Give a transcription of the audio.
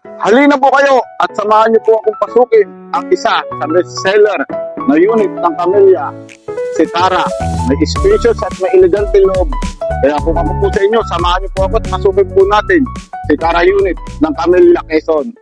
Halina po kayo at samahan niyo po akong pasukin ang isa sa bestseller na unit ng Camellia, si Tara. May spacious at may elegante loob. Kaya kung ako po sa inyo, samahan niyo po ako at pasukin po natin si Tara unit ng Camellia, Quezon.